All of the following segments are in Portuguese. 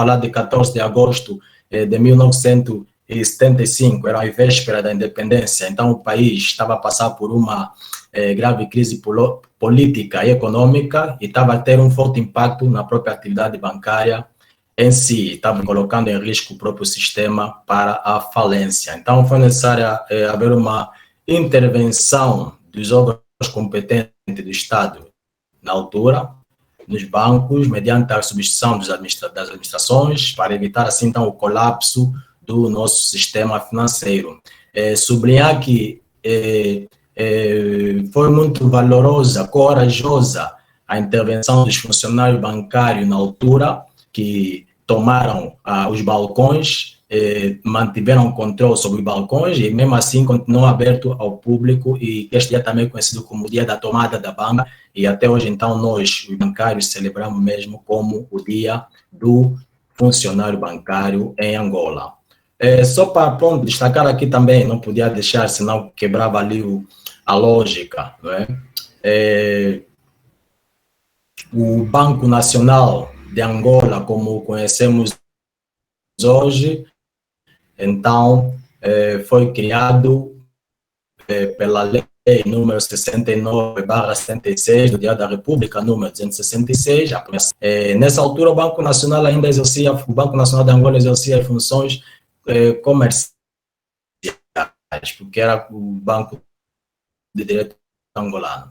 falar de 14 de agosto de 1975, era a véspera da independência, então o país estava a passar por uma grave crise política e econômica e estava a ter um forte impacto na própria atividade bancária em si, estava colocando em risco o próprio sistema para a falência. Então foi necessário haver uma intervenção dos órgãos competentes do Estado na altura, nos bancos, mediante a substituição das administrações, para evitar assim então o colapso do nosso sistema financeiro. Sublinhar que foi muito valorosa, corajosa a intervenção dos funcionários bancários na altura, que tomaram os balcões, mantiveram controle sobre os balcões e mesmo assim continuou aberto ao público, e este dia também é conhecido como o dia da tomada da banca, e até hoje então nós, os bancários, celebramos mesmo como o dia do funcionário bancário em Angola. Só para destacar aqui também, não podia deixar, senão quebrava ali a lógica, não é? O Banco Nacional de Angola, como conhecemos hoje, então foi criado pela lei número 69/76 do Dia da República, número 266. Nessa altura o Banco Nacional ainda exercia, o Banco Nacional de Angola exercia funções comerciais, porque era o Banco de Direito angolano.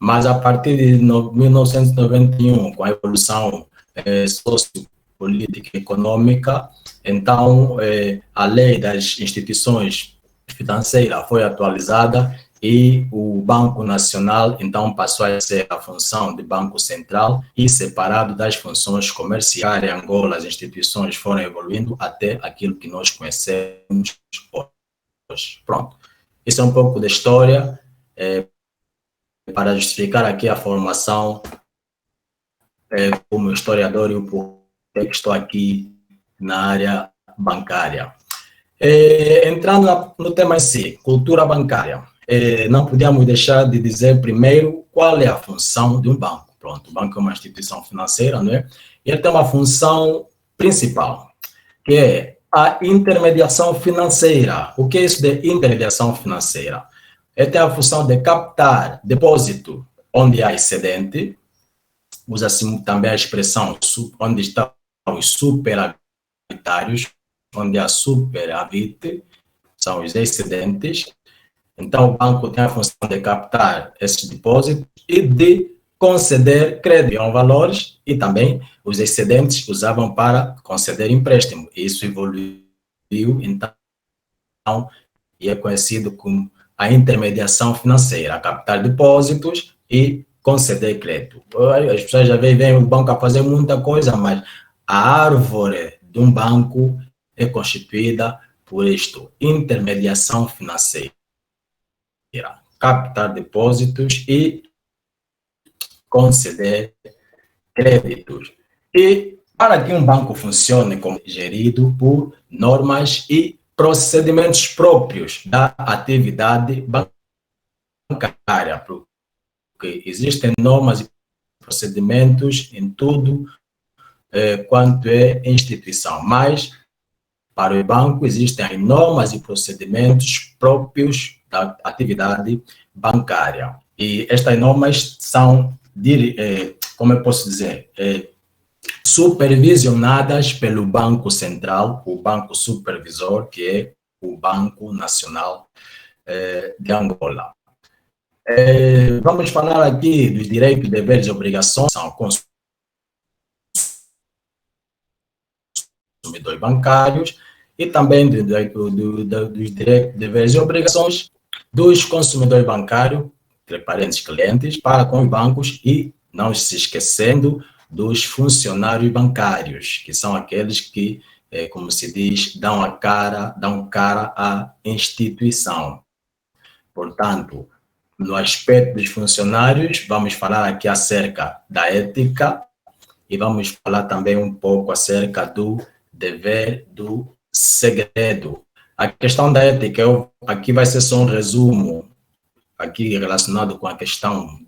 Mas a partir de 1991, com a evolução sociopolítica e econômica, então a lei das instituições financeiras foi atualizada e o Banco Nacional então passou a ser a função de Banco Central e separado das funções comerciais. Em Angola, as instituições foram evoluindo até aquilo que nós conhecemos hoje. Pronto. Isso é um pouco da história, para justificar aqui a formação como historiador e o porquê que estou aqui na área bancária. Entrando no tema em si, cultura bancária, não podíamos deixar de dizer primeiro qual é a função de um banco. Pronto, o banco é uma instituição financeira, não é? E ele tem uma função principal, que é a intermediação financeira. O que é isso de intermediação financeira? Ele tem a função de captar depósito onde há excedente, usa-se também a expressão onde estão os superavitários, onde há superávit, são os excedentes. Então, o banco tem a função de captar esses depósitos e de conceder crédito a valores, e também os excedentes usavam para conceder empréstimo. Isso evoluiu, então, e é conhecido como a intermediação financeira, captar depósitos e conceder crédito. As pessoas já veem o banco a fazer muita coisa, mas a árvore de um banco é constituída por isto: intermediação financeira, captar depósitos e conceder créditos. E para que um banco funcione, como gerido por normas e procedimentos próprios da atividade bancária, porque existem normas e procedimentos em tudo quanto é instituição, mas para o banco existem normas e procedimentos próprios da atividade bancária. E estas normas são, como eu posso dizer, supervisionadas pelo Banco Central, o Banco Supervisor, que é o Banco Nacional de Angola. Vamos falar aqui dos direitos, deveres e obrigações são consumidores bancários e também dos direitos, deveres e obrigações dos consumidores bancários, entre parênteses, clientes, para com os bancos, e não se esquecendo dos funcionários bancários, que são aqueles que, como se diz, dão cara à instituição. Portanto, no aspecto dos funcionários, vamos falar aqui acerca da ética e vamos falar também um pouco acerca do dever do segredo. A questão da ética, aqui vai ser só um resumo aqui relacionado com a questão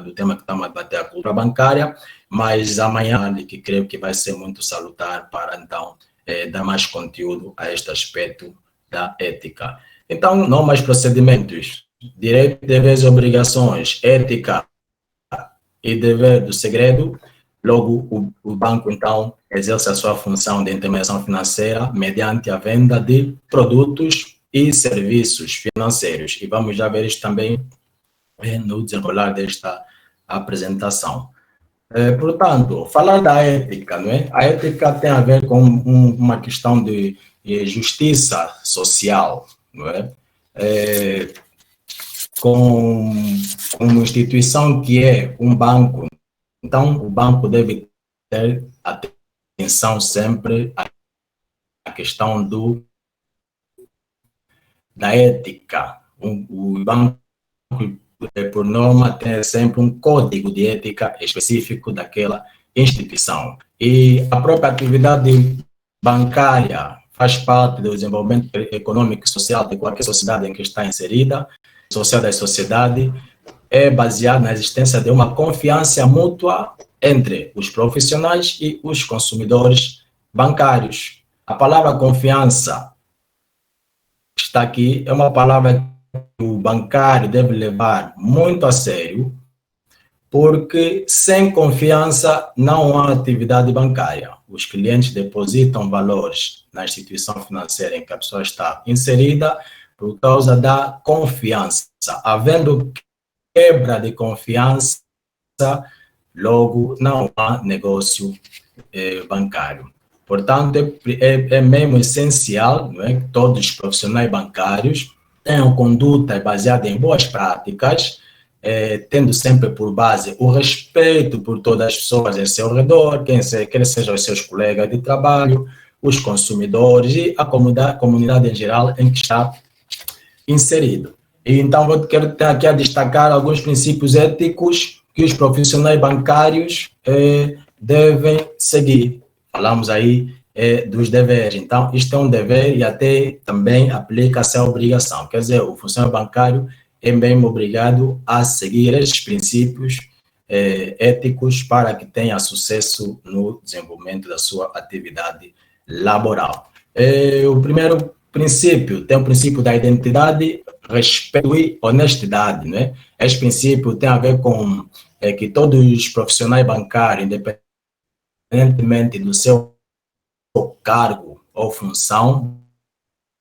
do tema que estamos a debater, a cultura bancária, mas amanhã, que creio que vai ser muito salutar para, então, dar mais conteúdo a este aspecto da ética. Então, não mais procedimentos, direito, deveres e obrigações, ética e dever do segredo. Logo, o banco, então, exerce a sua função de intermediação financeira mediante a venda de produtos e serviços financeiros. E vamos já ver isso também no desenrolar desta apresentação. Portanto, falar da ética, não é? A ética tem a ver com uma questão de justiça social, não é? Com uma instituição que é um banco, então o banco deve ter atenção sempre à questão da ética. O banco, por norma, tem sempre um código de ética específico daquela instituição. E a própria atividade bancária faz parte do desenvolvimento econômico e social de qualquer sociedade em que está inserida. Social da sociedade é baseada na existência de uma confiança mútua entre os profissionais e os consumidores bancários. A palavra confiança está aqui, é uma palavra que o bancário deve levar muito a sério, porque sem confiança não há atividade bancária. Os clientes depositam valores na instituição financeira em que a pessoa está inserida por causa da confiança. Havendo quebra de confiança, logo não há negócio bancário. Portanto, é mesmo essencial, não é, que todos os profissionais bancários tenham conduta baseada em boas práticas, tendo sempre por base o respeito por todas as pessoas em seu redor, quer sejam os seus colegas de trabalho, os consumidores e a comunidade em geral em que está inserido. E então, quero ter aqui a destacar alguns princípios éticos que os profissionais bancários devem seguir. Falamos aí dos deveres. Então, isto é um dever e até também aplica-se a obrigação. Quer dizer, o funcionário bancário é mesmo obrigado a seguir esses princípios éticos para que tenha sucesso no desenvolvimento da sua atividade laboral. O primeiro princípio tem o princípio da identidade, respeito e honestidade, né? Esse princípio tem a ver com que todos os profissionais bancários, independentemente do seu cargo ou função,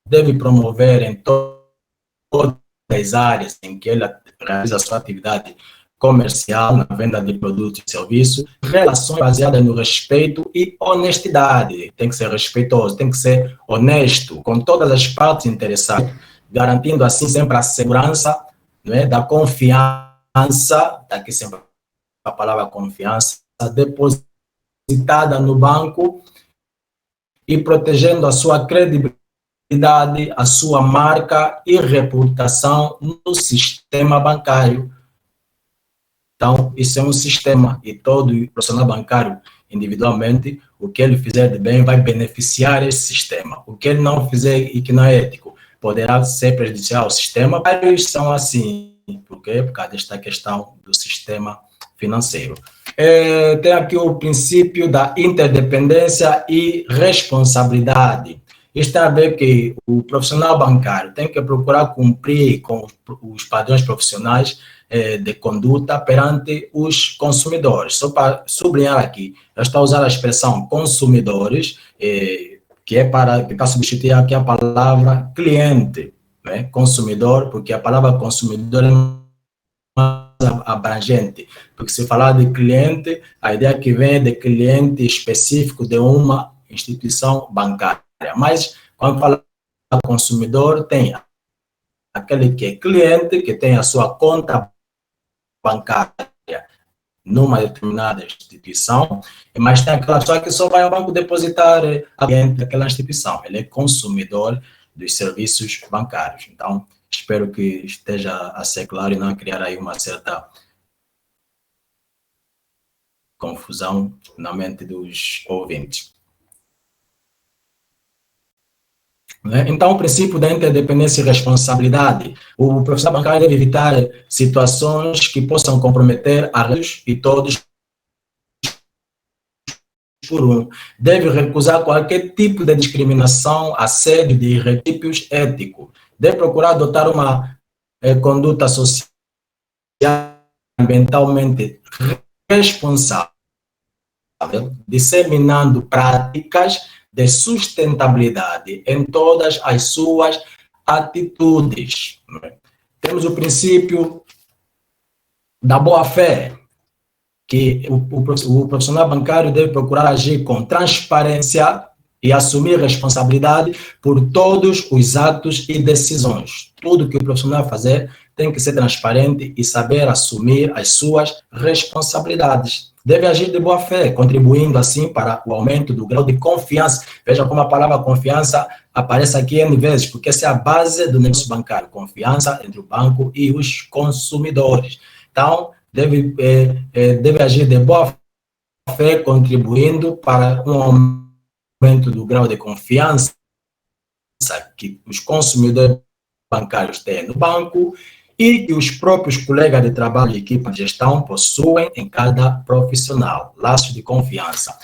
devem promover em todas as áreas em que ele realiza a sua atividade comercial, na venda de produtos e serviços, relações baseadas no respeito e honestidade. Tem que ser respeitoso, tem que ser honesto com todas as partes interessadas, garantindo assim sempre a segurança, não é, da confiança, daqui sempre a palavra confiança, depositada no banco e protegendo a sua credibilidade, a sua marca e reputação no sistema bancário. Então, isso é um sistema e todo profissional bancário, individualmente, o que ele fizer de bem vai beneficiar esse sistema. O que ele não fizer e que não é ético poderá ser prejudicial ao sistema. Vários são assim, por quê? Por causa desta questão do sistema financeiro. Tem aqui o princípio da interdependência e responsabilidade. Isto tem a ver que o profissional bancário tem que procurar cumprir com os padrões profissionais de conduta perante os consumidores. Só para sublinhar aqui, eu estou a usar a expressão consumidores, que está substituindo aqui a palavra cliente, né? Consumidor, porque a palavra consumidor é mais abrangente, porque se falar de cliente, a ideia que vem é de cliente específico de uma instituição bancária, mas quando fala de consumidor, tem aquele que é cliente, que tem a sua conta bancária numa determinada instituição, mas tem aquela pessoa que só vai ao banco depositar a cliente daquela instituição. Ele é consumidor dos serviços bancários. Então, espero que esteja a ser claro e não criar aí uma certa confusão na mente dos ouvintes. né? Então, o princípio da interdependência e responsabilidade. O profissional bancário deve evitar situações que possam comprometer a todos e todos por um. Deve recusar qualquer tipo de discriminação, assédio de princípios éticos. Deve procurar adotar uma conduta social ambientalmente responsável, disseminando práticas de sustentabilidade em todas as suas atitudes. Temos o princípio da boa-fé, que o profissional bancário deve procurar agir com transparência e assumir responsabilidade por todos os atos e decisões. Tudo que o profissional fazer tem que ser transparente e saber assumir as suas responsabilidades. Deve agir de boa fé, contribuindo assim para o aumento do grau de confiança. Veja como a palavra confiança aparece aqui N vezes, porque essa é a base do negócio bancário, confiança entre o banco e os consumidores. Então, deve agir de boa fé, contribuindo para um aumento do grau de confiança que os consumidores bancários têm no banco e que os próprios colegas de trabalho e equipa de gestão possuem em cada profissional, laços de confiança.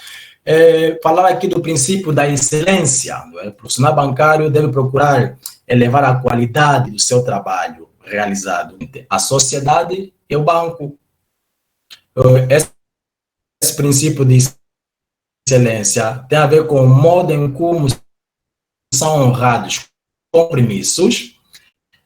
Falar aqui do princípio da excelência. O profissional bancário deve procurar elevar a qualidade do seu trabalho realizado entre a sociedade e o banco. Esse princípio de excelência tem a ver com o modo em como são honrados compromissos,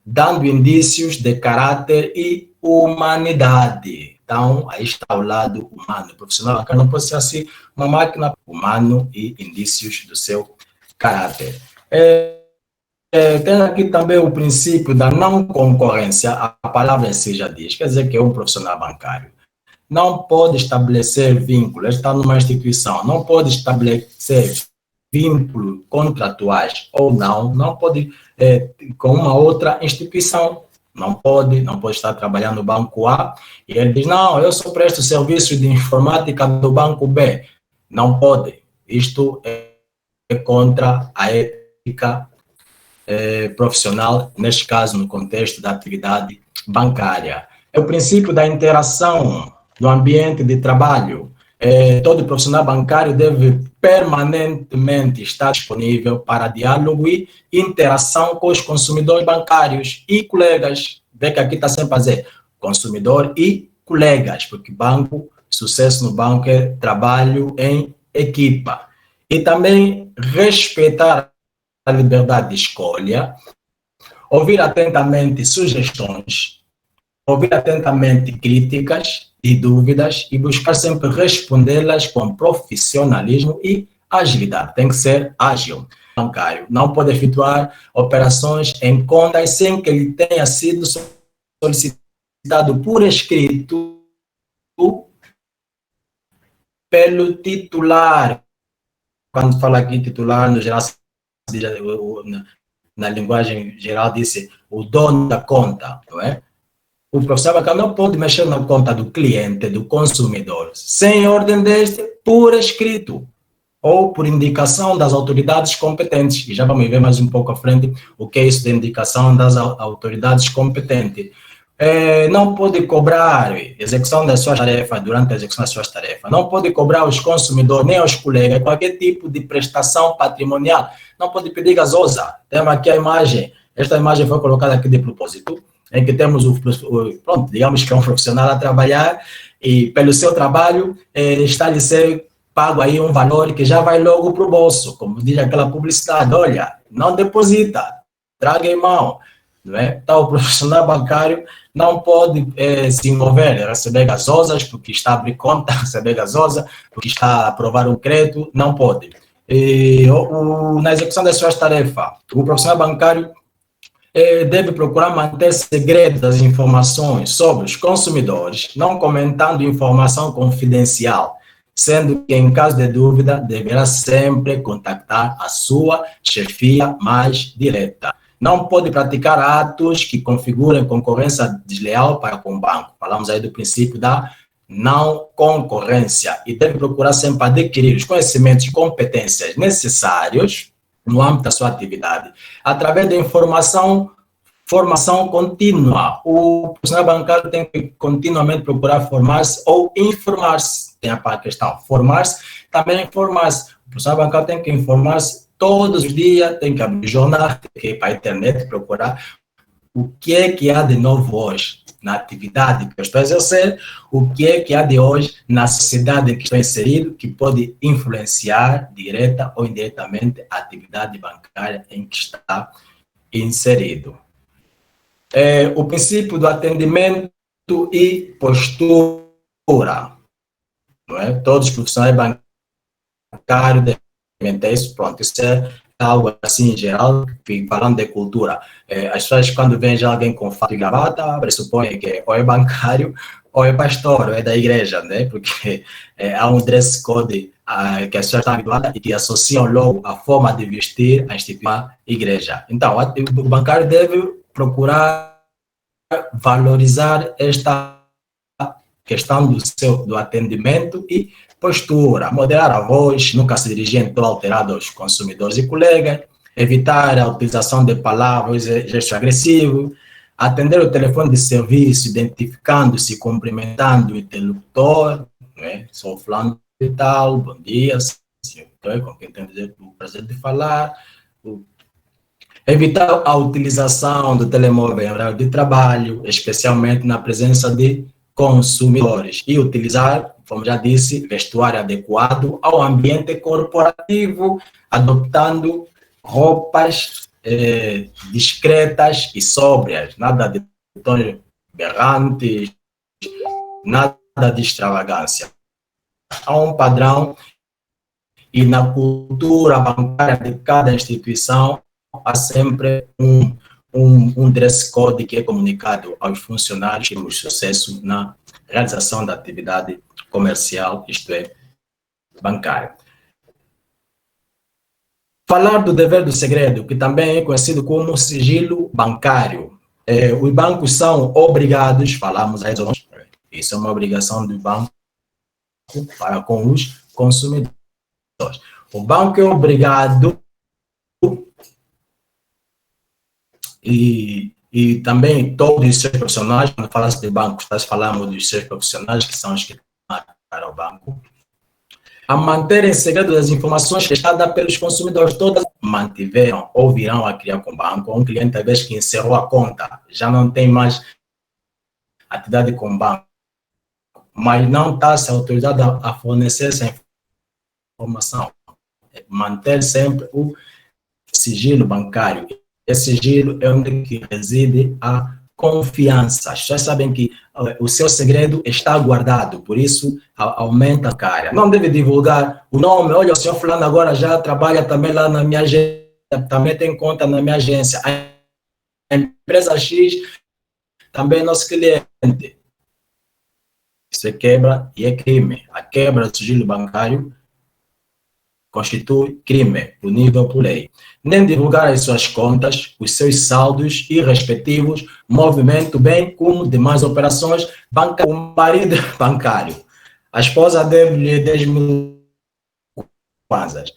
dando indícios de caráter e humanidade. Então, aí está o lado humano. O profissional bancário não pode ser assim, uma máquina humano e indícios do seu caráter. Tem aqui também o princípio da não concorrência. A palavra em si já diz, quer dizer que é um profissional bancário. Não pode estabelecer vínculos, está numa instituição, não pode estabelecer vínculos contratuais ou não pode com uma outra instituição, não pode estar trabalhando no banco A e ele diz, não, eu só presto serviço de informática do banco B. Não pode, isto é contra a ética profissional, neste caso no contexto da atividade bancária. É o princípio da interação no ambiente de trabalho. Todo profissional bancário deve permanentemente estar disponível para diálogo e interação com os consumidores bancários e colegas. Vê que aqui está sempre a dizer consumidor e colegas, porque banco, sucesso no banco é trabalho em equipa. E também respeitar a liberdade de escolha, ouvir atentamente sugestões, ouvir atentamente críticas e dúvidas e buscar sempre respondê-las com profissionalismo e agilidade. Tem que ser ágil. O bancário não pode efetuar operações em contas sem que ele tenha sido solicitado por escrito pelo titular. Quando fala aqui titular, no geral, na linguagem geral, disse o dono da conta, não é? O profissional bancário não pode mexer na conta do cliente, do consumidor, sem ordem deste, por escrito, ou por indicação das autoridades competentes. E já vamos ver mais um pouco à frente o que é isso de indicação das autoridades competentes. Não pode cobrar execução das suas tarefas, durante a execução das suas tarefas. Não pode cobrar aos consumidores, nem aos colegas, qualquer tipo de prestação patrimonial. Não pode pedir gasosa. Temos aqui a imagem. Esta imagem foi colocada aqui de propósito, em que temos pronto, digamos que é um profissional a trabalhar e pelo seu trabalho está-lhe ser pago aí um valor que já vai logo para o bolso, como diz aquela publicidade, olha, não deposita, traga em mão, não é? Então o profissional bancário não pode se envolver, receber gasosas, porque está a abrir conta, receber gasosa, porque está a aprovar um crédito, não pode. Na execução das suas tarefas, o profissional bancário deve procurar manter segredo das informações sobre os consumidores, não comentando informação confidencial, sendo que, em caso de dúvida, deverá sempre contactar a sua chefia mais direta. Não pode praticar atos que configurem concorrência desleal para com o banco. Falamos aí do princípio da não concorrência e deve procurar sempre adquirir os conhecimentos e competências necessários no âmbito da sua atividade, através da formação contínua. O profissional bancário tem que continuamente procurar formar-se ou informar-se. Tem a questão, formar-se, também informar-se. O profissional bancário tem que informar-se todos os dias, tem que abrir jornal, tem que ir para a internet procurar o que é que há de novo hoje na atividade que eu estou a exercer, o que é que há de hoje na sociedade em que estou inserido, que pode influenciar direta ou indiretamente a atividade bancária em que está inserido. O princípio do atendimento e postura. Não é? Todos os profissionais bancários devem ter isso. Pronto, isso é algo assim em geral, falando de cultura. As pessoas, quando veem já alguém com fato e gravata, pressupõem que ou é bancário, ou é pastor, ou é da igreja, né? Porque há um dress code que as pessoas estão habituadas e que associam logo a forma de vestir à instituição igreja. Então, o bancário deve procurar valorizar esta questão do atendimento e postura, moderar a voz, nunca se dirigir em tom alterado aos consumidores e colegas, evitar a utilização de palavras e gestos agressivos, atender o telefone de serviço, identificando-se, cumprimentando o interlocutor, né? Sou fulano e tal, bom dia, senhor, com quem tenho o prazer de falar. Evitar a utilização do telemóvel em horário de trabalho, especialmente na presença de consumidores, e utilizar, como já disse, vestuário adequado ao ambiente corporativo, adotando roupas discretas e sóbrias, nada de tons berrantes, nada de extravagância. Há um padrão e na cultura bancária de cada instituição há sempre um dress code que é comunicado aos funcionários que temos sucesso na realização da atividade comercial, isto é, bancária. Falar do dever do segredo, que também é conhecido como sigilo bancário. Os bancos são obrigados, falamos aí, isso é uma obrigação do banco para com os consumidores. O banco é obrigado e também todos os seus profissionais, quando falamos de bancos, nós falamos dos seus profissionais, que são os que para o banco, a manterem segredo das informações prestadas pelos consumidores. Todas mantiveram ou virão a criar com o banco. Um cliente, às vezes, que encerrou a conta, já não tem mais atividade com o banco, mas não está se autorizado a fornecer essa informação. Manter sempre o sigilo bancário. Esse sigilo é onde que reside a confiança. As pessoas sabem que o seu segredo está guardado, por isso aumenta a cara. Não deve divulgar o nome. Olha, o senhor fulano agora já trabalha também lá na minha agência, também tem conta na minha agência. A empresa X também é nosso cliente. Isso é quebra e é crime. A quebra do sigilo bancário constitui crime, punível por lei. Nem divulgar as suas contas, os seus saldos e respectivos movimentos, bem como demais operações bancárias. O marido é bancário. A esposa deve-lhe 10 mil kwanzas.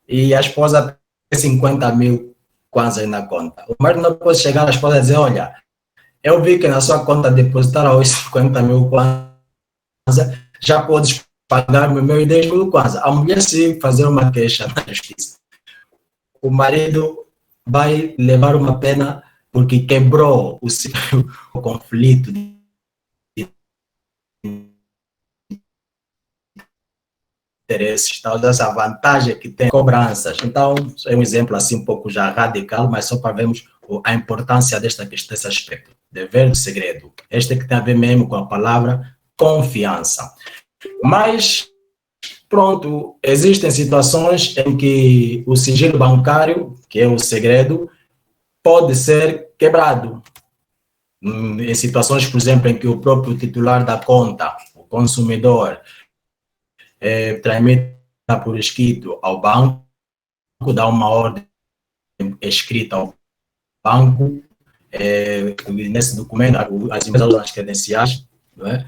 E a esposa tem 50 mil kwanzas na conta. O marido não pode chegar à esposa e dizer, olha, eu vi que na sua conta depositaram os 50 mil kwanzas, já podes pagar meus 10 mil kwanzas. A mulher, se fazer uma queixa na justiça, o marido vai levar uma pena porque quebrou o conflito de interesses, tal, dessa vantagem que tem cobranças. Então, é um exemplo assim um pouco já radical, mas só para vermos a importância desse aspecto. Dever do segredo. Este que tem a ver mesmo com a palavra confiança. Mas, pronto, existem situações em que o sigilo bancário, que é o segredo, pode ser quebrado. Em situações, por exemplo, em que o próprio titular da conta, o consumidor, transmite por escrito ao banco, dá uma ordem escrita ao banco, nesse documento, as empresas usam as credenciais, não é?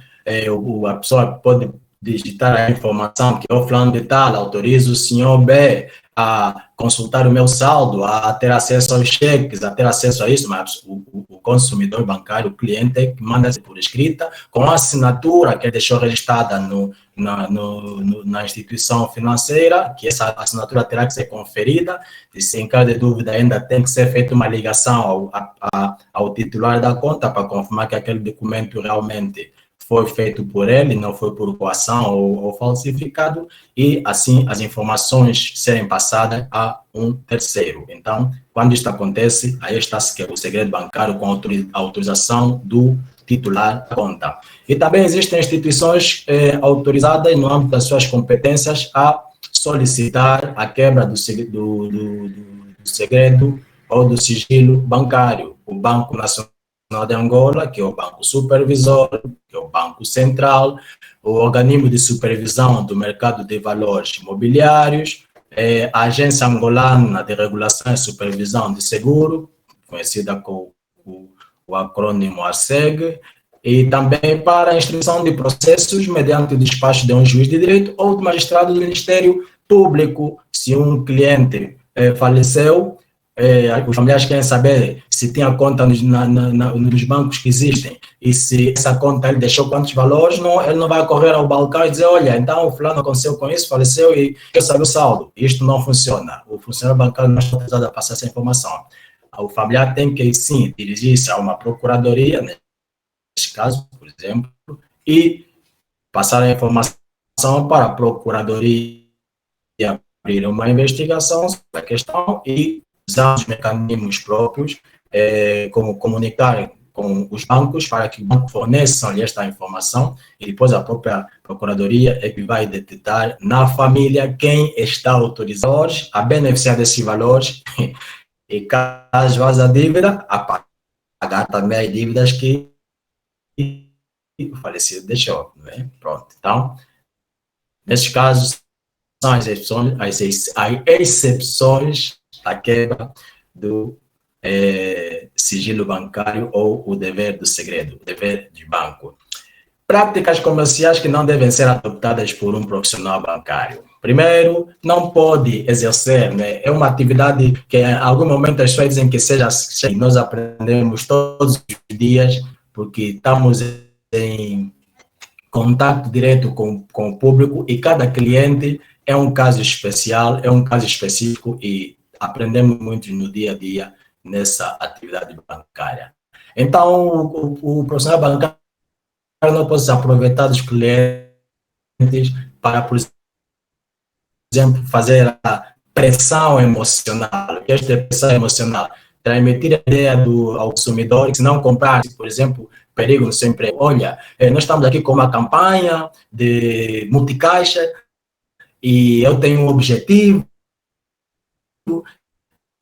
A pessoa pode digitar a informação que o fulano de tal autoriza o senhor B a consultar o meu saldo, a ter acesso aos cheques, a ter acesso a isso, mas o consumidor bancário, o cliente, é que manda por escrita, com a assinatura que ele deixou registrada na instituição financeira, que essa assinatura terá que ser conferida, e se em caso de dúvida ainda tem que ser feita uma ligação ao titular da conta para confirmar que aquele documento realmente foi feito por ele, não foi por coação ou falsificado, e assim as informações serem passadas a um terceiro. Então, quando isto acontece, aí está-se que é o segredo bancário com a autorização do titular da conta. E também existem instituições autorizadas, no âmbito das suas competências, a solicitar a quebra do segredo ou do sigilo bancário. O Banco Nacional de Angola, que é o Banco Supervisor, que é o Banco Central, o Organismo de Supervisão do Mercado de Valores Imobiliários, a Agência Angolana de Regulação e Supervisão de Seguro, conhecida com o acrônimo ARSEG, e também para a instrução de processos mediante o despacho de um juiz de direito ou de magistrado do Ministério Público. Se um cliente faleceu, os familiares querem saber se tem a conta nos bancos que existem e se essa conta ele deixou quantos valores, não, ele não vai correr ao balcão e dizer, olha, então o fulano aconteceu com isso, faleceu e quer saber o saldo. Isto não funciona. O funcionário bancário não está autorizado a passar essa informação. O familiar tem que, sim, dirigir-se a uma procuradoria, neste caso, por exemplo, e passar a informação para a procuradoria abrir uma investigação sobre a questão e usar os mecanismos próprios, como comunicar com os bancos para que o banco forneçam-lhe esta informação e depois a própria procuradoria é que vai detectar na família quem está autorizado a beneficiar desses valores e caso haja dívida, a pagar também as dívidas que o falecido deixou, não é? Pronto, então, nesses casos, são as exceções à quebra do sigilo bancário ou o dever do segredo, o dever de banco. Práticas comerciais que não devem ser adoptadas por um profissional bancário. Primeiro, não pode exercer, né? É uma atividade que em algum momento as pessoas dizem que seja, nós aprendemos todos os dias, porque estamos em contato direto com o público e cada cliente é um caso especial, é um caso específico e aprendemos muito no dia a dia nessa atividade bancária. Então, o profissional bancário não pode se aproveitar dos clientes para, por exemplo, fazer a pressão emocional. O que é pressão emocional? Transmitir a ideia ao consumidor que se não comprar, por exemplo, perigo no seu emprego. Olha, nós estamos aqui com uma campanha de multicaixa e eu tenho um objetivo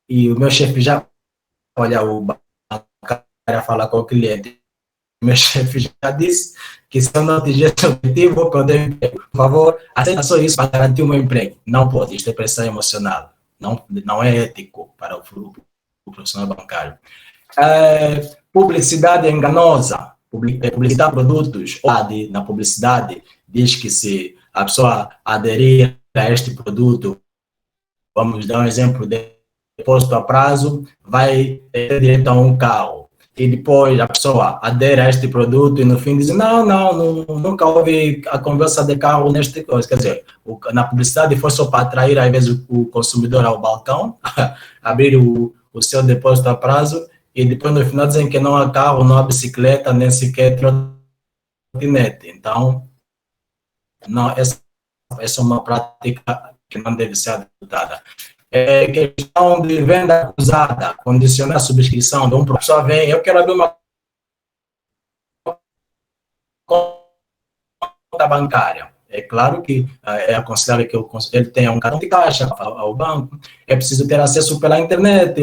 e o meu chefe já, olha, o bancário fala com o cliente. Meu chefe já disse que se eu não atingir esse objetivo, vou perder o emprego. Por favor, aceita só isso para garantir o meu emprego. Não pode, isto é pressão emocional. Não é ético para o profissional bancário. Publicidade enganosa. Publicitar produtos, na publicidade, diz que se a pessoa aderir a este produto, vamos dar um exemplo de depósito a prazo, vai ter direito a um carro. E depois a pessoa adere a este produto e no fim diz, nunca houve a conversa de carro neste coisa. Quer dizer, na publicidade foi só para atrair, às vezes, o consumidor ao balcão, abrir o seu depósito a prazo, e depois no final dizem que não há carro, não há bicicleta, nem sequer trotinete. Então, não, essa é uma prática que não deve ser adotada. Questão de venda cruzada, condicionar a subscrição de um professor, vem, eu quero abrir uma conta bancária. É claro que é aconselhável que ele tenha um cartão de caixa ao banco, é preciso ter acesso pela internet,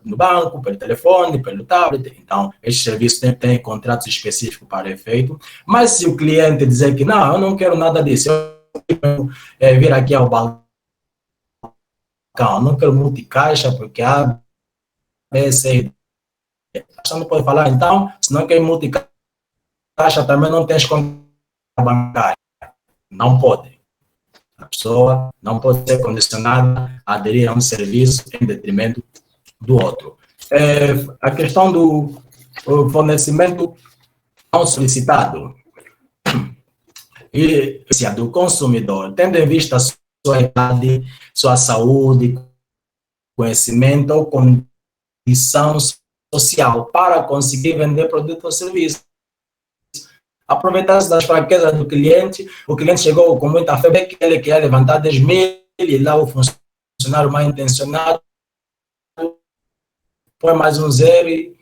no banco, pelo telefone, pelo tablet. Então, estes serviços têm contratos específicos para efeito. Mas se o cliente dizer que não, eu não quero nada disso, eu quero vir aqui ao banco, não quero multicaixa, porque a BC não pode falar, então, se não quer multicaixa, também não tens conta bancária. Não pode. A pessoa não pode ser condicionada a aderir a um serviço em detrimento do outro. A questão do fornecimento não solicitado e do consumidor, tendo em vista a sua idade, sua saúde, conhecimento ou condição social para conseguir vender produto ou serviço. Aproveitar-se das fraquezas do cliente, o cliente chegou com muita fé que ele queria levantar 10 mil e lá o funcionário mal intencionado põe mais um zero e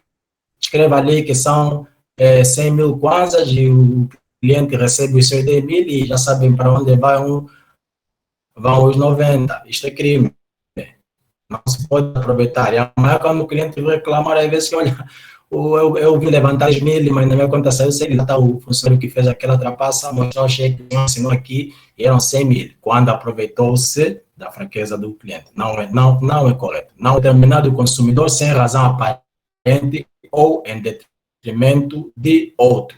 escreva ali que são 100 mil kwanzas e o cliente recebe os seus 10 mil e já sabem para onde vão os 90. Isto é crime. Não se pode aproveitar. E amanhã, quando o cliente vai reclamar, às vezes, olha, eu vim levantar 10 mil, mas na minha conta saiu 100 mil. Está o funcionário que fez aquela trapaça, mostrou o cheque, assinou aqui, e eram 100 mil, quando aproveitou-se da fraqueza do cliente. Não é correto. Não é determinado o consumidor sem razão aparente ou em detrimento de outro.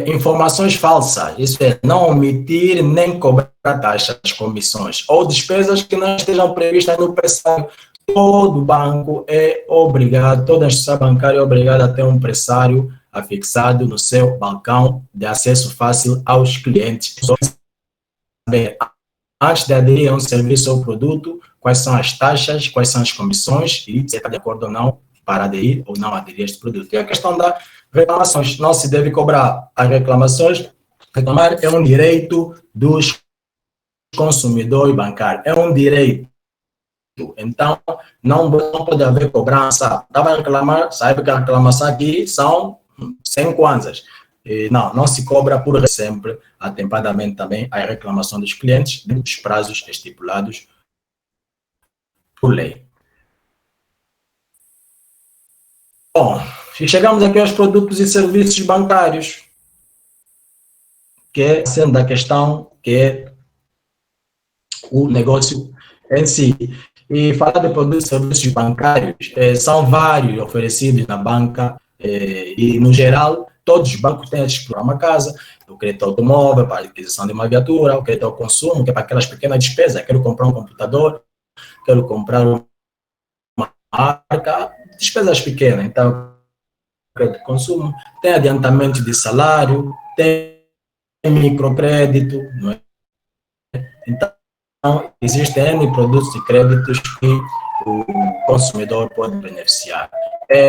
Informações falsas, isso é, não omitir nem cobrar taxas, comissões ou despesas que não estejam previstas no pressário. Todo banco é obrigado, toda instituição bancária é obrigada a ter um pressário afixado no seu balcão de acesso fácil aos clientes. Antes de aderir a um serviço ou produto, quais são as taxas, quais são as comissões e se está de acordo ou não para aderir ou não aderir a este produto. E a questão da reclamações, não se deve cobrar as reclamações. Reclamar é um direito dos consumidores bancários, é um direito. Então, não pode haver cobrança. Estava a reclamar, sabe que a reclamação aqui são 100 kwanzas. Não se cobra por sempre, atempadamente também, a reclamação dos clientes dentro dos prazos estipulados por lei. Bom, e chegamos aqui aos produtos e serviços bancários, que é sendo da questão que é o negócio em si. E falar de produtos e serviços bancários, são vários oferecidos na banca e, no geral, todos os bancos têm esses programas casa, o crédito automóvel para a aquisição de uma viatura, o crédito ao consumo, que é para aquelas pequenas despesas, quero comprar um computador, quero comprar uma marca, despesas pequenas, então, crédito de consumo, tem adiantamento de salário, tem microcrédito, não é? Então, existem N produtos e créditos que o consumidor pode beneficiar.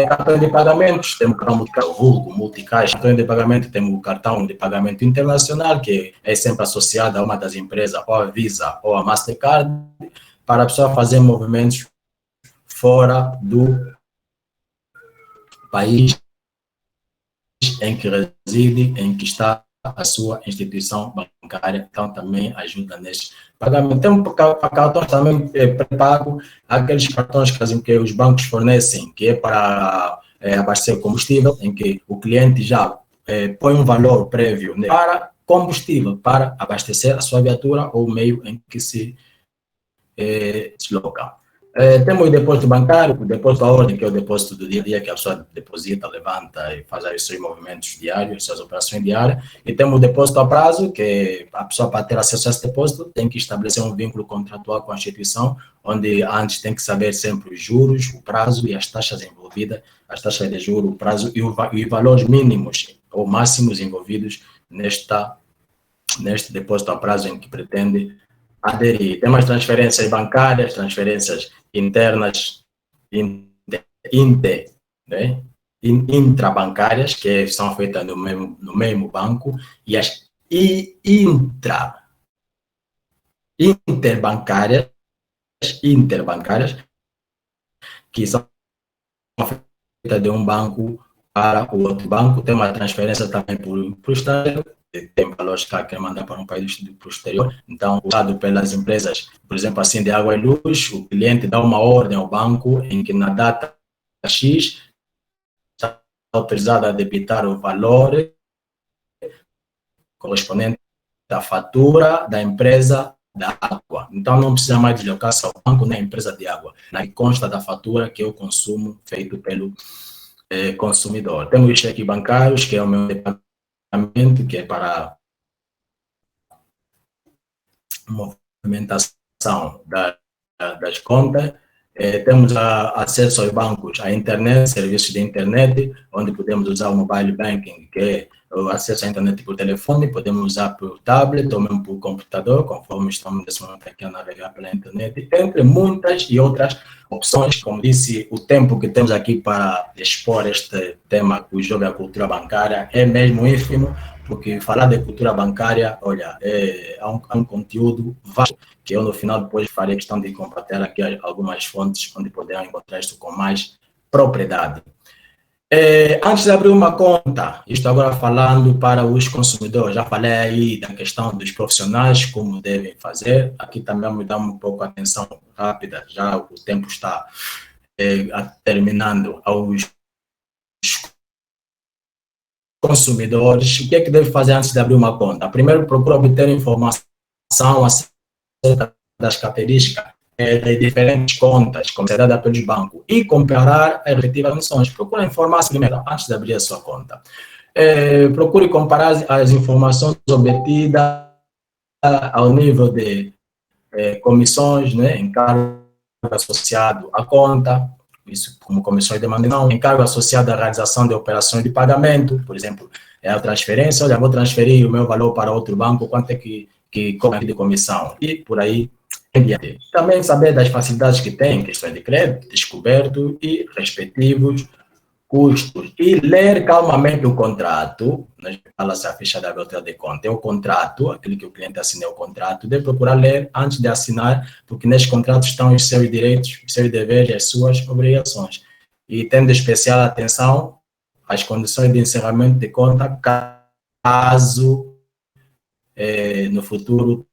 Cartão de pagamentos, temos o vulgo multicaixa. Cartão de pagamento, temos o cartão de pagamento internacional, que é sempre associado a uma das empresas, ou a Visa ou a Mastercard, para a pessoa fazer movimentos fora do país em que reside, em que está a sua instituição bancária, então também ajuda nesse pagamento. Tem cartões também pré-pago, aqueles cartões que os bancos fornecem, que é para abastecer combustível, em que o cliente já põe um valor prévio para combustível, para abastecer a sua viatura ou o meio em que se desloca. Temos o depósito bancário, o depósito à ordem, que é o depósito do dia a dia, que a pessoa deposita, levanta e faz os seus movimentos diários, suas operações diárias. E temos o depósito a prazo, que a pessoa, para ter acesso a esse depósito, tem que estabelecer um vínculo contratual com a instituição, onde antes tem que saber sempre os juros, o prazo e as taxas envolvidas, as taxas de juros, o prazo e os valores mínimos ou máximos envolvidos neste depósito a prazo em que pretende aderir. Tem mais transferências bancárias, transferências internas, intrabancárias, que são feitas no mesmo banco, e as interbancárias, que são feitas de um banco para o outro banco. Tem uma transferência também por o estrangeiro, tem valores que quer mandar para um país para o exterior, então, usado pelas empresas, por exemplo, assim, de água e luz, o cliente dá uma ordem ao banco em que na data X está autorizado a debitar o valor correspondente à fatura da empresa da água. Então, não precisa mais deslocar-se ao banco nem à empresa de água, na que consta da fatura que é o consumo feito pelo consumidor. Temos os cheques bancários, que é o meu que é para movimentação das contas. Temos acesso aos bancos, à internet, serviços de internet, onde podemos usar o mobile banking, que é o acesso à internet por telefone, podemos usar por tablet ou mesmo por computador, conforme estamos nesse momento aqui a navegar pela internet, entre muitas e outras opções. Como disse, o tempo que temos aqui para expor este tema que o jogo é a cultura bancária é mesmo ínfimo, porque falar de cultura bancária, olha, é um conteúdo vasto, que eu no final depois farei questão de compartilhar aqui algumas fontes onde poderão encontrar isso com mais propriedade. Antes de abrir uma conta, estou agora falando para os consumidores, já falei aí da questão dos profissionais, como devem fazer, aqui também me dá um pouco de atenção rápida, já o tempo está terminando, aos consumidores. O que é que deve fazer antes de abrir uma conta? Primeiro, procura obter informação acerca das características de diferentes contas, como será da pelos bancos, e comparar as respectivas condições. Procura informar-se primeiro, antes de abrir a sua conta. Procure comparar as informações obtidas ao nível de comissões, né, encargo associado à conta, isso como comissões de manutenção, encargo associado à realização de operações de pagamento, por exemplo, a transferência, olha, vou transferir o meu valor para outro banco, quanto é que cobra de comissão, e por aí em diante. Também saber das facilidades que tem, questões de crédito, descoberto e respectivos custos. E ler calmamente o contrato, nós fala-se a ficha da abertura de conta, é o contrato, aquele que o cliente assinou o contrato, deve procurar ler antes de assinar, porque neste contrato estão os seus direitos, os seus deveres e as suas obrigações. E tendo especial atenção às condições de encerramento de conta, caso no futuro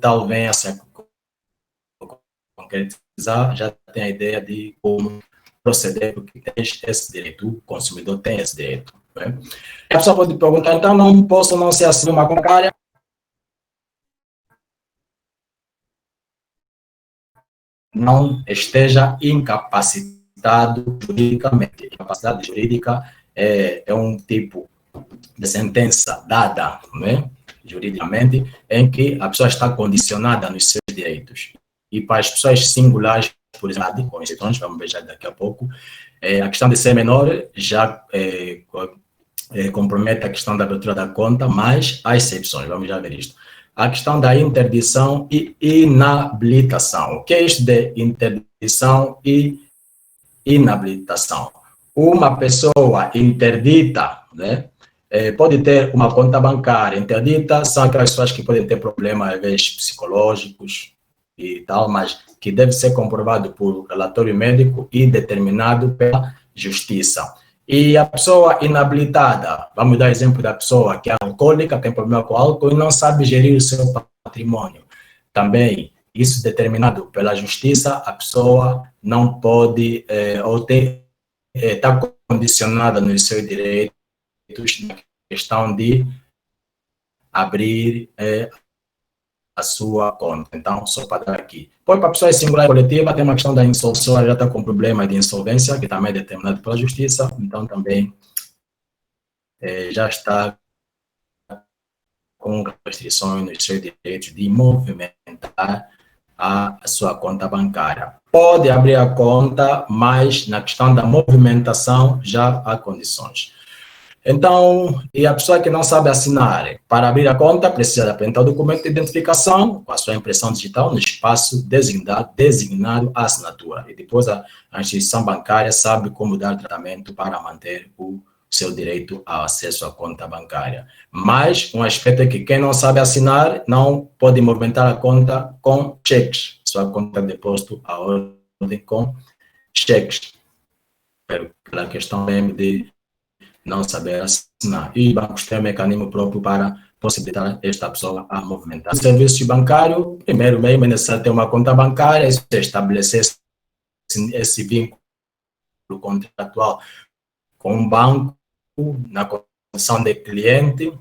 tal venha a se concretizar, já tem a ideia de como proceder, porque tem esse direito, o consumidor tem esse direito. Né? A pessoa pode perguntar, então não posso não ser assim uma bancária? Não esteja incapacitado juridicamente. Incapacidade jurídica é um tipo de sentença dada, né, juridicamente, em que a pessoa está condicionada nos seus direitos. E para as pessoas singulares, por exemplo, com exceções, vamos ver já daqui a pouco, a questão de ser menor já compromete a questão da abertura da conta, mas há exceções, vamos já ver isto. A questão da interdição e inabilitação. O que é isto de interdição e inabilitação? Uma pessoa interdita, né, pode ter uma conta bancária interdita, são aquelas pessoas que podem ter problemas, às vezes, psicológicos e tal, mas que deve ser comprovado por relatório médico e determinado pela justiça. E a pessoa inabilitada, vamos dar exemplo da pessoa que é alcoólica, tem problema com álcool e não sabe gerir o seu patrimônio. Também, isso determinado pela justiça, a pessoa não pode, ou está condicionada nos seus direitos na questão de abrir a sua conta. Então, só para dar aqui. Depois, para pessoas singular e coletiva, tem uma questão da insolvência, já está com problema de insolvência, que também é determinado pela justiça, então também já está com restrições nos seus direitos de movimentar a sua conta bancária. Pode abrir a conta, mas na questão da movimentação já há condições. Então, e a pessoa que não sabe assinar, para abrir a conta, precisa apresentar o documento de identificação com a sua impressão digital no espaço designado à assinatura. E depois a instituição bancária sabe como dar tratamento para manter o seu direito ao acesso à conta bancária. Mas um aspecto é que quem não sabe assinar não pode movimentar a conta com cheques. Sua conta de depósito a ordem com cheques. Pela questão mesmo de não saber assinar. E bancos têm um mecanismo próprio para possibilitar esta pessoa a movimentar. Serviço bancário, primeiro mesmo é necessário ter uma conta bancária, estabelecer esse vínculo contratual com um banco, na condição de cliente,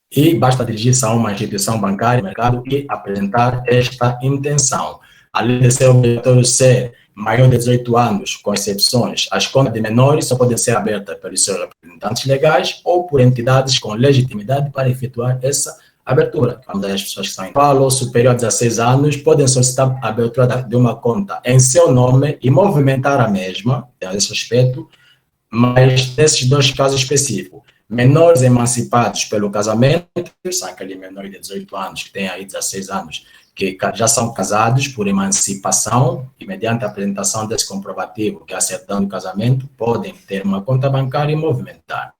e basta dirigir-se a uma instituição bancária, mercado, e apresentar esta intenção. Além de ser obrigatório ser maior de 18 anos, com exceções, as contas de menores só podem ser abertas pelos seus representantes legais ou por entidades com legitimidade para efetuar essa abertura. Quando as pessoas que são em valor superior a 16 anos podem solicitar a abertura de uma conta em seu nome e movimentar a mesma, nesse aspecto, mas nesses dois casos específicos. Menores emancipados pelo casamento, são aqueles menores de 18 anos que têm aí 16 anos, que já são casados por emancipação e mediante a apresentação desse comprovativo, que é a certidão do casamento, podem ter uma conta bancária e movimentar.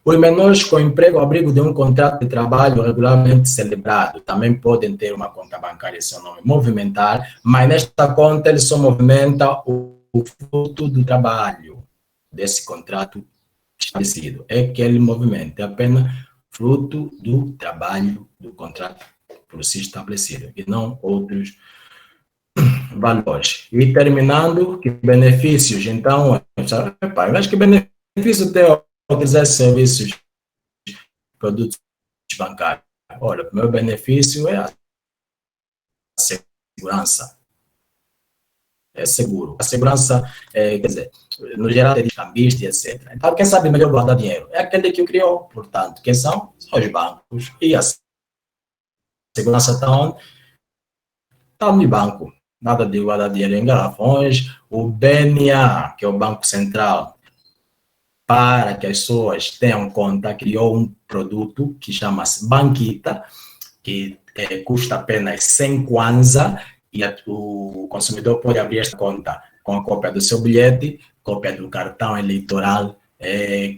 Os menores com emprego ao abrigo de um contrato de trabalho regularmente celebrado também podem ter uma conta bancária em seu nome, movimentar, mas nesta conta ele só movimenta o fruto do trabalho desse contrato estabelecido. É que ele movimenta, é apenas fruto do trabalho do contrato por si estabelecido, e não outros valores. E terminando, que benefícios, então, eu acho que benefício tem utilizar serviços, produtos bancários. Olha, o meu benefício é a segurança. É seguro. A segurança, quer dizer, no geral, é de cambista e etc. Então, quem sabe melhor guardar dinheiro? É aquele que o criou, portanto, quem são? São os bancos. E a segurança está onde? Está no banco. Nada de guardar dinheiro em garrafões. O BNA, que é o Banco Central, para que as pessoas tenham conta, criou um produto que chama-se Banquita, que custa apenas 100 kwanza, e o consumidor pode abrir esta conta com a cópia do seu bilhete, cópia do cartão eleitoral,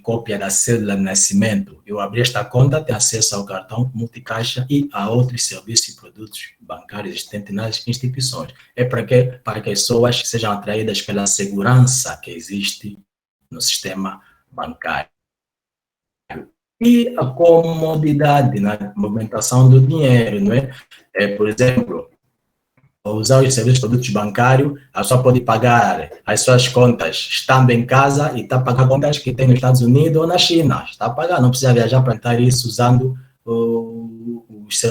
cópia da cédula de nascimento. Eu abri esta conta, tenho acesso ao cartão multicaixa e a outros serviços e produtos bancários existentes nas instituições. É para quê? Para que as pessoas sejam atraídas pela segurança que existe no sistema bancário. E a comodidade na movimentação do dinheiro, não é? Por exemplo, usar os serviços de produtos bancários, a pessoa pode pagar as suas contas estando em casa e está a pagar contas que tem nos Estados Unidos ou na China. Está a pagar, não precisa viajar para entrar isso usando os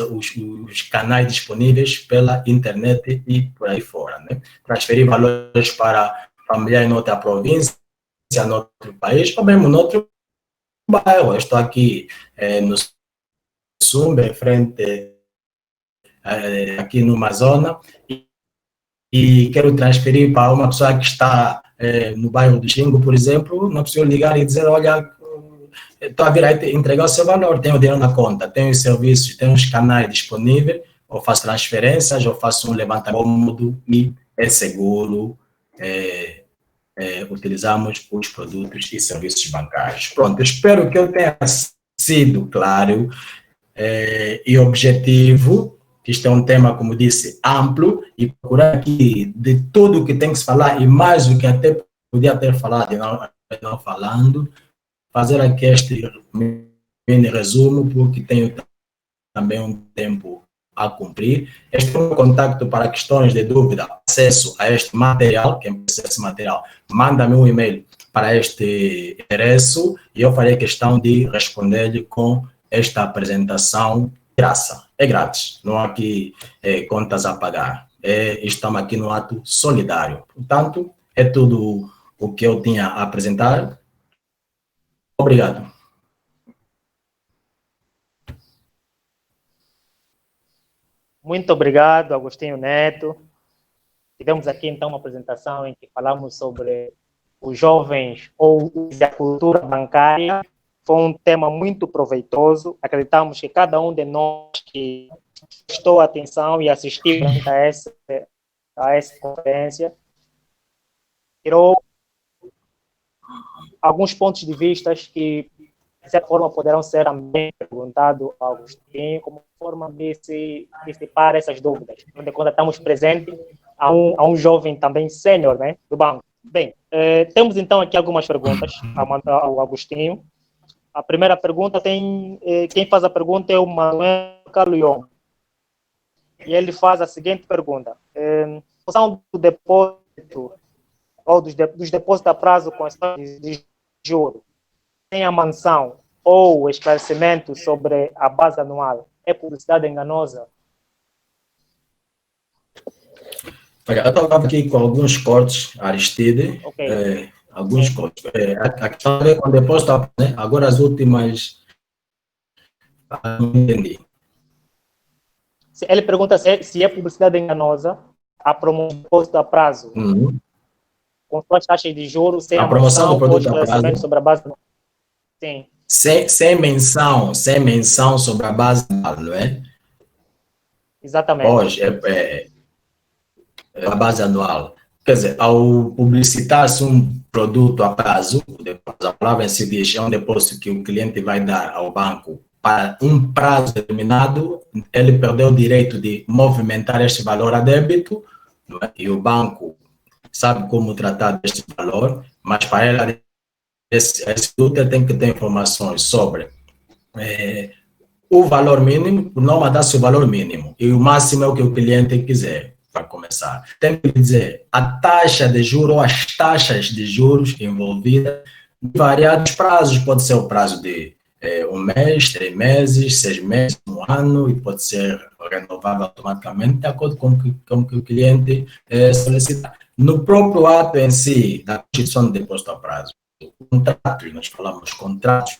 canais disponíveis pela internet e por aí fora, né? Transferir valores para familiar em outra província, em outro país, ou mesmo em outro bairro. Eu estou aqui no Sumbe, frente aqui numa zona, e quero transferir para uma pessoa que está no bairro do Xingu, por exemplo, não preciso ligar e dizer, olha, estou a vir aí entregar o seu valor, tenho dinheiro na conta, tenho os serviços, tenho os canais disponíveis, ou faço transferências, ou faço um levantamento cômodo e é seguro, utilizamos os produtos e serviços bancários. Pronto, espero que eu tenha sido claro e objetivo, que isto é um tema, como disse, amplo, e procurar aqui de tudo que tem que se falar, e mais do que até podia ter falado e não falando, fazer aqui este mini resumo, porque tenho também um tempo a cumprir. Este é um contacto para questões de dúvida, acesso a este material, quem precisa desse material, manda-me um e-mail para este endereço e eu farei questão de responder-lhe com esta apresentação. Graça, é grátis, não há aqui contas a pagar. Estamos aqui no ato solidário. Portanto, é tudo o que eu tinha a apresentar. Obrigado. Muito obrigado, Agostinho Neto. Tivemos aqui, então, uma apresentação em que falamos sobre os jovens ou a cultura bancária. Foi um tema muito proveitoso. Acreditamos que cada um de nós que prestou atenção e assistiu a essa conferência tirou alguns pontos de vista que, de certa forma, poderão ser também perguntados ao Agostinho, como forma de se dissipar essas dúvidas. Quando estamos presentes a um jovem também sênior, né, do banco. Bem, temos então aqui algumas perguntas ao Agostinho. A primeira pergunta quem faz a pergunta é o Manuel Carlion. E ele faz a seguinte pergunta. Em função do depósito, ou dos depósitos a prazo com de juros, tem a mansão ou esclarecimento sobre a base anual, é publicidade enganosa? Olha, eu estava aqui com alguns cortes, Aristide, Ok, alguns sim. cortes. A questão é quando depois está, né? Agora as últimas, não entendi. Ele pergunta se é publicidade enganosa a promoção a prazo, Uhum. com suas taxas de juros, sem A a promoção do menção ou produto a esclarecimento prazo, sobre a base. Sim, sem menção sobre a base, não é? exatamente. Hoje, a base anual. Quer dizer, ao publicitar-se um produto a prazo, a palavra em si diz, é um depósito que o cliente vai dar ao banco para um prazo determinado, ele perdeu o direito de movimentar este valor a débito, não é? E o banco sabe como tratar deste valor, mas para ela, esse produto tem que ter informações sobre o valor mínimo, o norma dá-se o valor mínimo e o máximo é o que o cliente quiser, para começar. Tem que dizer a taxa de juros ou as taxas de juros envolvidas em variados prazos. Pode ser o prazo de um mês, 3 meses, 6 meses, um ano, e pode ser renovável automaticamente, de acordo com o que o cliente solicita. No próprio ato em si, da constituição de depósito a prazo, contratos, nós falamos contratos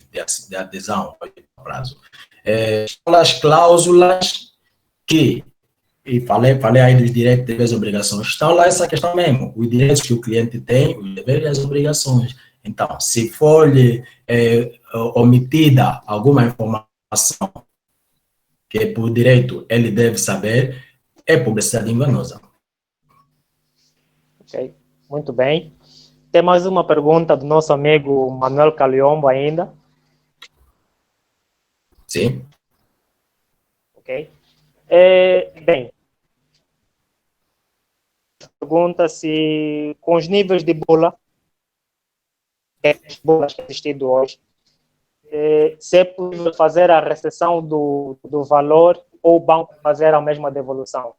de adesão ao prazo, são as cláusulas que, e falei aí dos direitos, deveres e obrigações, estão lá essa questão mesmo, os direitos que o cliente tem, os deveres e as obrigações. Então, se for-lhe omitida alguma informação que por direito ele deve saber, é publicidade enganosa. Ok, muito bem. Tem mais uma pergunta do nosso amigo Manuel Caliombo ainda. Sim? Ok. Bem, pergunta se com os níveis de bula, as bulas que existem hoje, se é possível fazer a recepção do valor ou o banco fazer a mesma devolução.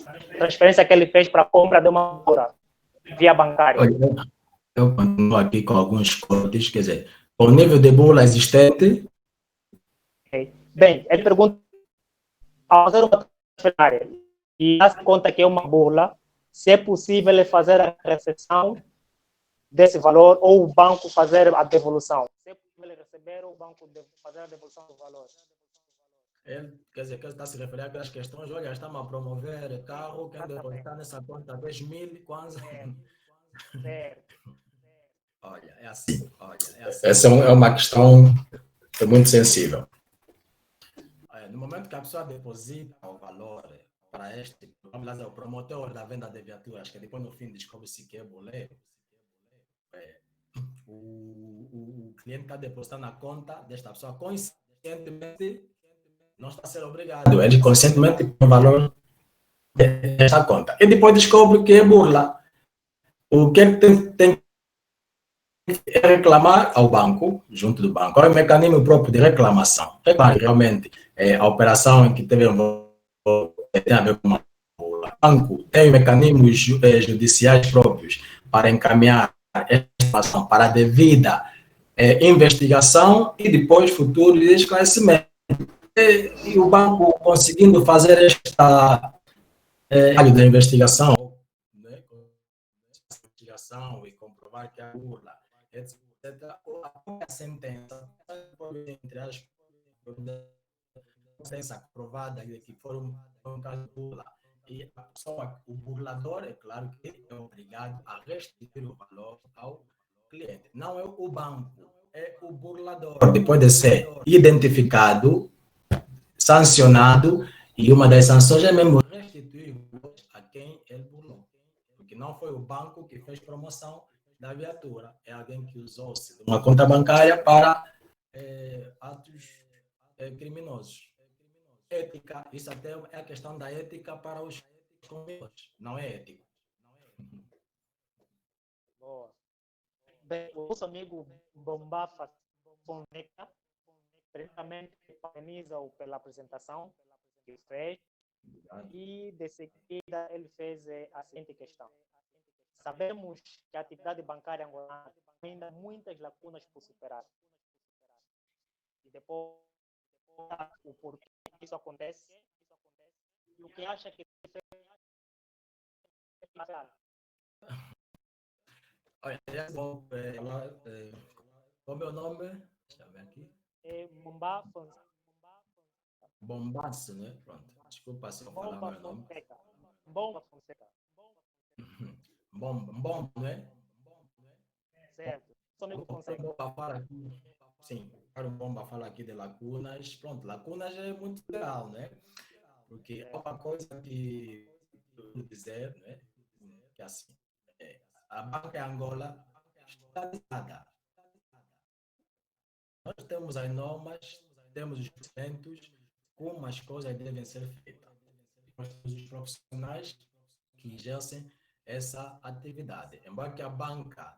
A transferência que ele fez para a compra de uma bula via bancária. Olha, eu continuo aqui com alguns cortes, quer dizer, o nível de bula existente, Okay? Bem, ele pergunta ao fazer uma transferência e dá-se conta que é uma bula, se é possível fazer a recepção desse valor ou o banco fazer a devolução. Se é possível receber ou o banco fazer a devolução do valor. quer dizer, que ele está se referindo àquelas questões, olha, estamos a promover carro, quem Exatamente. depositar nessa conta 10 mil, quase. Certo, certo. Olha, é assim, olha, é assim. Essa é uma questão muito sensível. No momento que a pessoa deposita o valor para este, vamos lá dizer, o promotor da venda de viaturas, que depois no fim descobre-se que é boleto, o cliente está depositando na conta desta pessoa conscientemente, não está a ser obrigado, ele conscientemente põe o valor desta conta. E depois descobre que é burla. O que ele tem que reclamar ao banco, junto do banco, é o mecanismo próprio de reclamação. É claro, realmente, a operação em que teve tem a ver com uma burla. O banco tem mecanismos judiciais próprios para encaminhar esta ação para a devida investigação e depois futuro esclarecimento. E o banco conseguindo fazer esta da investigação, né, investigação e comprovar que a burla, etc., a sentença, entre as sentença provada de que um caso de burla, e a pessoa, o burlador, é claro que é obrigado a restituir o valor ao cliente. Não é o banco, é o burlador. Depois de ser identificado, sancionado, e uma das sanções é mesmo restituir a quem ele burlou. Porque não foi o banco que fez promoção da viatura, é alguém que usou-se de uma conta bancária para atos criminosos. Ética, isso até é a questão da ética para os consumidores, não é ético. Boa. Bem, o nosso amigo Bombafa Fonseca, primeiramente, parabeniza-o pela apresentação que fez e, de seguida, ele fez a seguinte questão. Sabemos que a atividade bancária angolana tem ainda muitas lacunas por superar. E depois, o porquê isso acontece e o que acha que Olha, como é o nome? Deixa eu ver aqui. É Momba Fonseca. Bombaço, né? Pronto. Desculpa se eu falar Bomba meu nome. Fonseca. Bomba Fonseca. Bom, né? Certo. Sou amigo O Fonseca. Bomba fala aqui. Sim, o Bomba fala aqui de lacunas. Pronto, lacunas é muito legal, né? Porque é Certo. uma coisa que eu dizer, né? Que assim, a banca em Angola está ligada. Nós temos as normas, temos os procedimentos, como as coisas devem ser feitas. Nós temos os profissionais que exercem essa atividade. Embora que a banca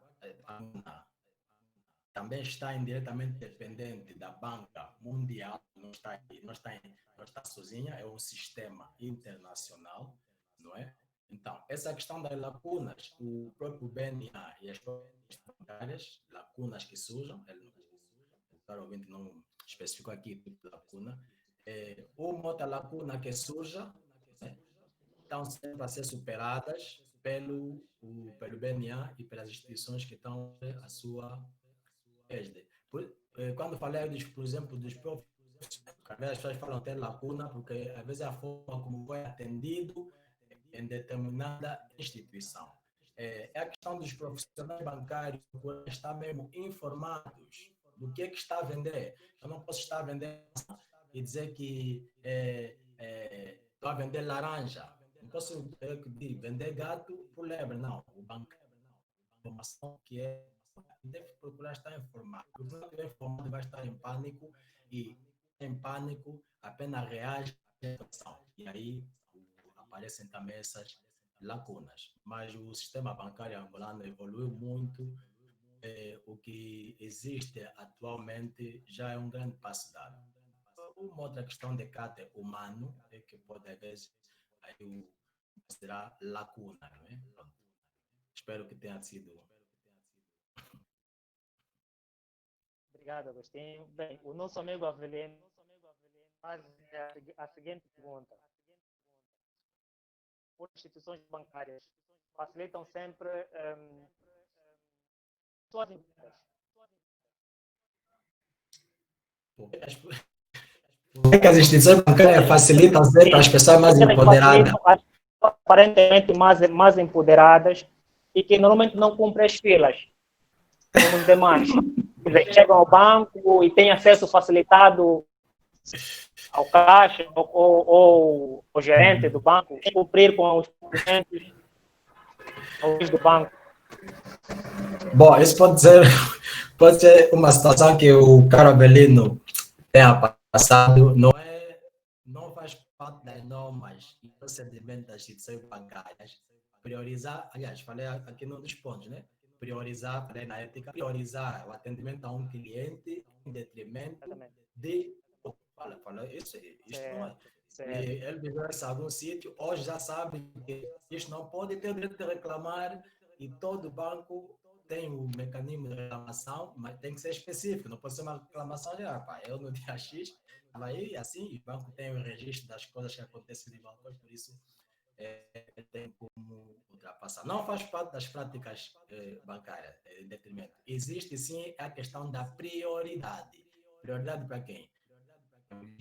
também está indiretamente dependente da banca mundial, não está sozinha, é um sistema internacional, não é? Então, essa questão das lacunas, o próprio BNA e as próprias bancárias, lacunas que surjam, o cara ouvinte não especificou aqui tipo de lacuna, uma outra lacuna que surja, né, estão sempre a ser superadas pelo BNA e pelas instituições que estão à sua égide. Quando falei, por exemplo, dos profissionais, às vezes as pessoas falam ter lacuna, porque às vezes é a forma como foi atendido em determinada instituição. É a questão dos profissionais bancários estar mesmo informados do que está a vender. Eu não posso estar a vender e dizer que estou a vender laranja. Não posso vender gato por lebre, não. O bancário, informação que deve procurar estar informado. Porque não estiver informado, vai estar em pânico e em pânico apenas reage à situação. E aí aparecem também essas lacunas. Mas o sistema bancário angolano evoluiu muito. O que existe atualmente já é um grande passo dado. Uma outra questão de caráter humano é que pode haver aí será lacuna, não é? Pronto. Espero que tenha sido. Obrigado, Agostinho. Bem, o nosso amigo Avelino faz a seguinte pergunta. As instituições bancárias facilitam sempre suas empresas. Por que as instituições bancárias facilitam sempre as pessoas mais empoderadas? As aparentemente mais empoderadas e que normalmente não cumprem as filas, como os demais. Quer dizer, chegam ao banco e têm acesso facilitado ao caixa ou ao gerente do banco, sem cumprir com os documentos do banco. Bom, isso pode ser uma situação que o Caro Abelino tenha passado, não faz parte das normas e procedimentos das instituições bancárias. Priorizar, aliás, falei aqui num dos pontos, né? Priorizar, falei na ética, priorizar o atendimento a um cliente em detrimento de. Fala, isto não é. E ele viveu em algum sítio, hoje já sabe que isto não pode ter o direito de reclamar e todo banco tem um mecanismo de reclamação, mas tem que ser específico, não pode ser uma reclamação de, eu no dia X, aí assim, o banco tem o registro das coisas que acontecem no banco, por isso tem como ultrapassar. Não faz parte das práticas bancárias, em detrimento. Existe sim a questão da prioridade. Prioridade para quem?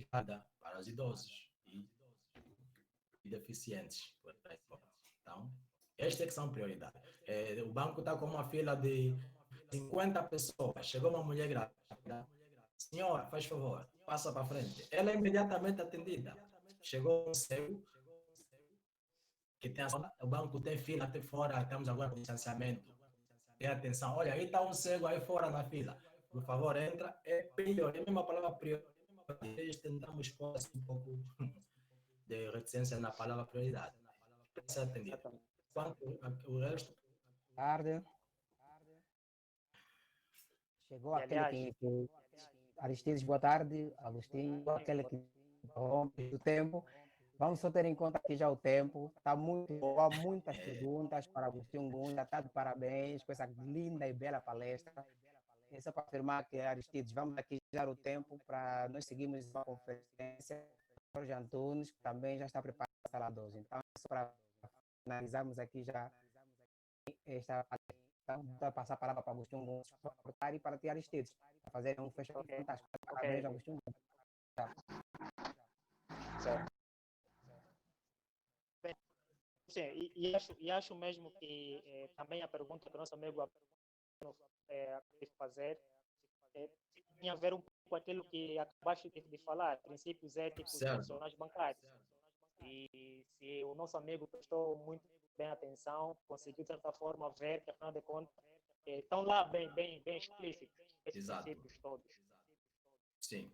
Para os idosos e deficientes. Então, estas é que são prioridades. O banco está com uma fila de 50 pessoas. Chegou uma mulher grávida. Senhora, faz favor, passa para frente. Ela é imediatamente atendida. Chegou um cego, que tem o banco tem fila até fora, estamos agora com distanciamento. Tem atenção. Olha, aí está um cego aí fora na fila. Por favor, entra. É prior. É a mesma palavra prior. Tentamos pôr um pouco de reticência na palavra prioridade. Para ser atendido. Quanto o resto? Tarde. Chegou aquele que Aristides, boa tarde. Agostinho, aquele que rompe o tempo. Vamos só ter em conta que já o tempo está muito boa, muitas perguntas para Agostinho Gunda, está de parabéns com essa linda e bela palestra. É só para afirmar que, Aristides, vamos aqui já o tempo para nós seguirmos uma conferência. Jorge Antunes, que também já está preparado para a sala 12. Então, é só para finalizarmos aqui já esta para passar a palavra para Agostinho Gonçalves para cortar e para ti, Aristides, para fazer um fechamento Ok, fantástico. ok, Parabéns, Agostinho. certo. Bem, sim, e acho mesmo que também a pergunta que o nosso amigo quis fazer tinha a ver um pouco com aquilo que acabaste de falar, princípios éticos Certo. profissionais bancários. E se o nosso amigo prestou muito bem atenção, conseguiu, de certa forma, ver que, afinal de contas, estão lá bem explícitos esses Exato. princípios todos. Sim.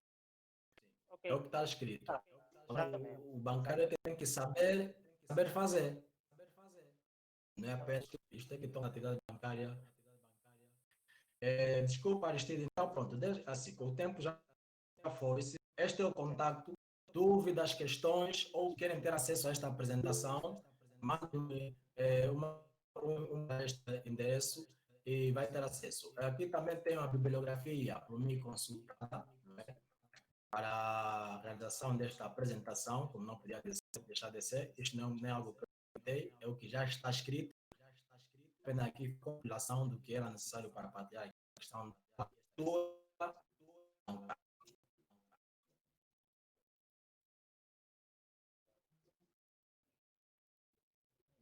Ok, É o que está escrito. tá, exatamente. O bancário tem que saber fazer. Não é apenas isto é que estão na atividade bancária. Desculpa, Aristide. Então, pronto. Assim, com o tempo já foi. Este é o contacto. Dúvidas, questões, ou querem ter acesso a esta apresentação, mandem-me este endereço e vai ter acesso. Aqui também tem uma bibliografia para me consultar, não é? Para a realização desta apresentação, como não podia deixar de ser. Isto não é algo que eu inventei, é o que já está escrito. Apenas aqui compilação do que era necessário para partilhar a questão da tua.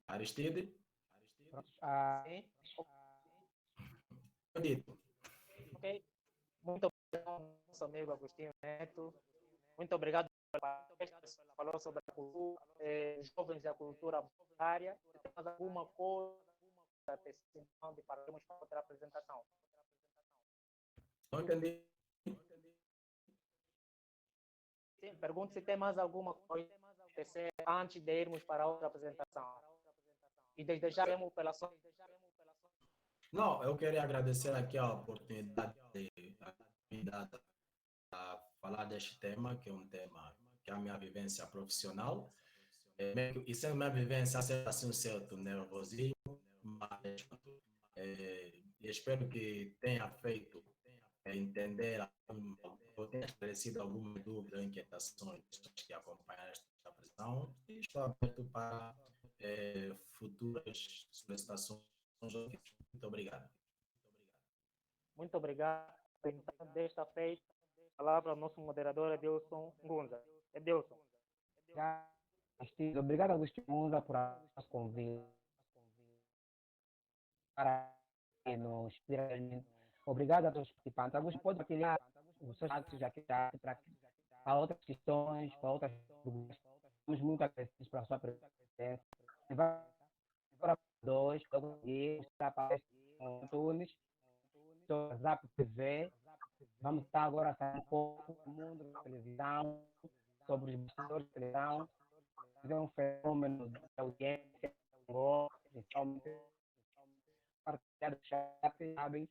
Aristide, Sim, dito. ok. Muito obrigado, nosso amigo Agostinho Neto. Muito obrigado pela palestra. Falou sobre a cultura, jovens e a cultura bancária. Tem mais alguma coisa de pararmos para outra apresentação? Não entendi. Sim, pergunto se tem mais alguma coisa a acontecer antes de irmos para a outra apresentação. E desde já, temos pela sua. Não, eu queria agradecer aqui a oportunidade de falar deste tema, que é um tema que é a minha vivência profissional. E sem minha vivência, ser assim um certo nervosismo, mas espero que tenha feito entender, ou tenha esclarecido algumas dúvidas ou inquietações que acompanham esta apresentação. E estou aberto para futuras solicitações. Muito obrigado. Muito obrigado. Então, desta feita, a palavra ao nosso moderador Edilson Gunza. Edilson. Obrigado, Agostinho Gonçalves, por esse convite. Para nos explicar. Obrigado a todos os participantes. Agostinho pode partilhar os seus dados aqui para outras questões, para outras dúvidas. Estamos muito agradecidos pela sua presença. E vai para dois, logo aqui, está para o Tunes, do Zap TV. Vamos estar agora a sair um pouco do mundo da televisão, sobre os bastidores de televisão. É um fenômeno de audiência, principalmente partilhar do chat, sabem?